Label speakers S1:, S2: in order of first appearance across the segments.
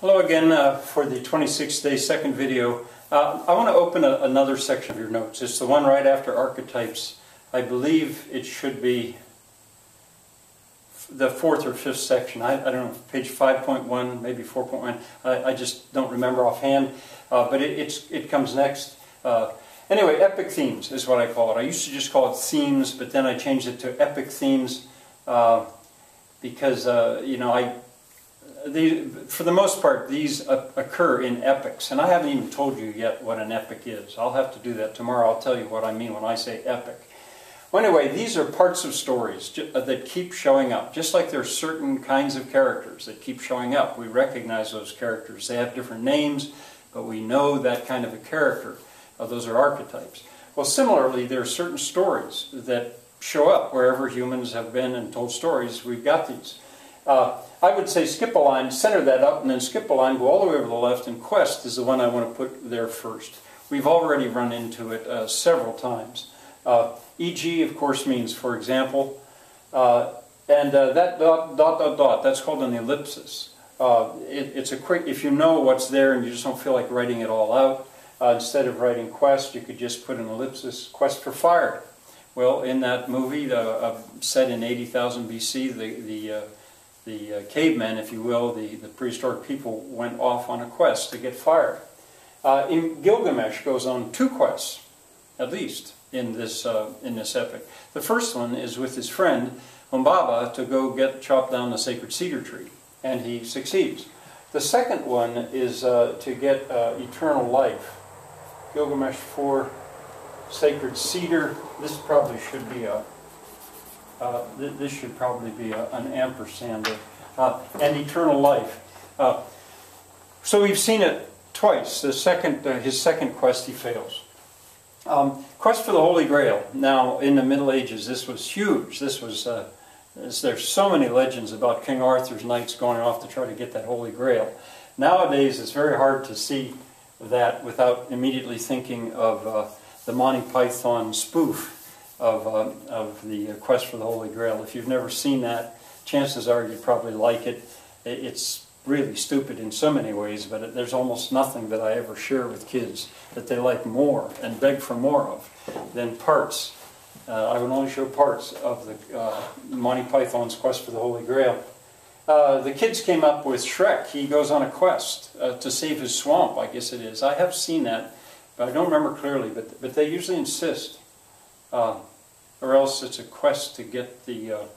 S1: Hello again for the 26th day second video. I want to open another section of your notes. It's the one right after archetypes. I believe it should be the fourth or fifth section. I don't know, page 5.1, maybe 4.1. I just don't remember offhand, but it comes next. Anyway, epic themes is what I call it. I used to just call it themes, but then I changed it to epic themes because, for the most part, these occur in epics. And I haven't even told you yet what an epic is. I'll have to do that tomorrow. I'll tell you what I mean when I say epic. Well, anyway, these are parts of stories that keep showing up. Just like there are certain kinds of characters that keep showing up. We recognize those characters. They have different names, but we know that kind of a character. Those are archetypes. Well, similarly, there are certain stories that show up wherever humans have been and told stories. We've got these. I would say skip a line, center that up, and then skip a line, go all the way over to the left, and quest is the one I want to put there first. We've already run into it several times. E.g., of course, means for example, and that dot, that's called an ellipsis. It's a quick, if you know what's there and you just don't feel like writing it all out, instead of writing quest, you could just put an ellipsis, quest for fire. Well, in that movie, set in 80,000 BC, the cavemen, if you will, the prehistoric people went off on a quest to get fire. In Gilgamesh goes on 2 quests, at least, in this epic. The first one is with his friend Humbaba to go chop down the sacred cedar tree, and he succeeds. The second one is to get eternal life. Gilgamesh 4, sacred cedar. This probably should be an ampersand. And eternal life. So we've seen it twice. His second quest, he fails. Quest for the Holy Grail. Now, in the Middle Ages, this was huge. There's so many legends about King Arthur's knights going off to try to get that Holy Grail. Nowadays, it's very hard to see that without immediately thinking of the Monty Python spoof of the Quest for the Holy Grail. If you've never seen that, chances are you'd probably like it. It's really stupid in so many ways, but there's almost nothing that I ever share with kids that they like more and beg for more of than parts. I would only show parts of the Monty Python's Quest for the Holy Grail. The kids came up with Shrek. He goes on a quest to save his swamp, I guess it is. I have seen that, but I don't remember clearly, but they usually insist. Or else it's a quest to get the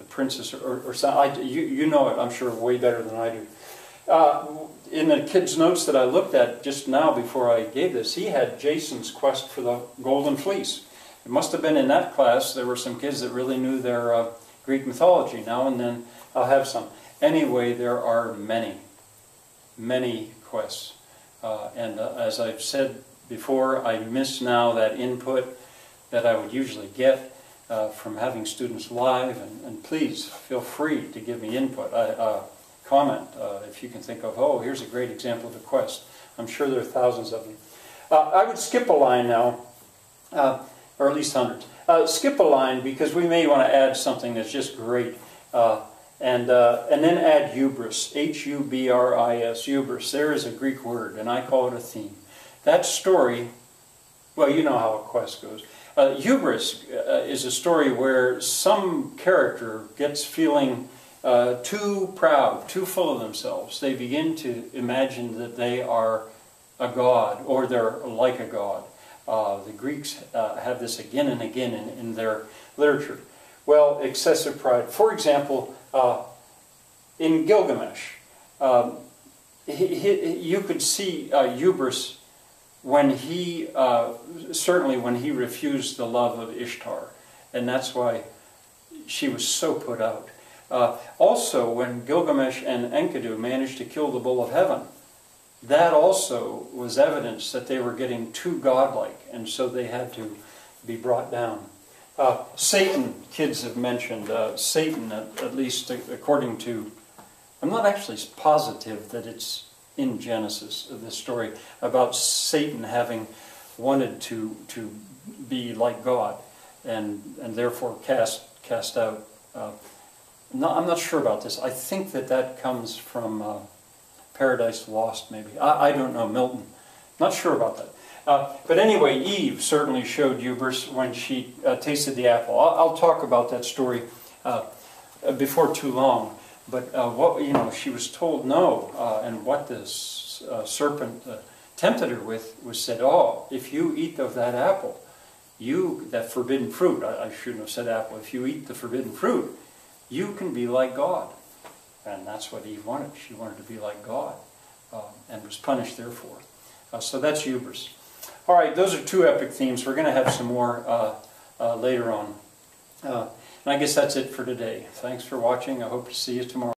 S1: princess or something. You know it, I'm sure, way better than I do. In the kid's notes that I looked at just now before I gave this, he had Jason's quest for the Golden Fleece. It must have been in that class. There were some kids that really knew their Greek mythology. Now and then I'll have some. Anyway, there are many, many quests. And as I've said before, I miss now that input that I would usually get from having students live, and please feel free to give me input, comment if you can think of, oh, here's a great example of a quest. I'm sure there are thousands of them. I would skip a line now, or at least hundreds. Skip a line because we may want to add something that's just great, and then add hubris, H-U-B-R-I-S, hubris. There is a Greek word, and I call it a theme. That story, well, you know how a quest goes. Hubris is a story where some character gets feeling too proud, too full of themselves. They begin to imagine that they are a god, or they're like a god. The Greeks have this again and again in their literature. Well, excessive pride. For example, in Gilgamesh, you could see hubris when certainly when he refused the love of Ishtar, and that's why she was so put out. Also, when Gilgamesh and Enkidu managed to kill the bull of heaven, that also was evidence that they were getting too godlike, and so they had to be brought down. Satan, kids have mentioned. Satan, at least according to, I'm not actually positive that it's in Genesis, this story about Satan having wanted to be like God and therefore cast out. I'm not sure about this. I think that comes from Paradise Lost, maybe. I don't know, Milton. Not sure about that. But anyway, Eve certainly showed hubris when she tasted the apple. I'll talk about that story before too long. But she was told no, and what this serpent tempted her with was said, "Oh, if you eat of that apple, that forbidden fruit," I shouldn't have said apple, "if you eat the forbidden fruit, you can be like God." And that's what Eve wanted. She wanted to be like God, and was punished therefore. So that's hubris. All right, those are two epic themes. We're going to have some more later on. And I guess that's it for today. Thanks for watching. I hope to see you tomorrow.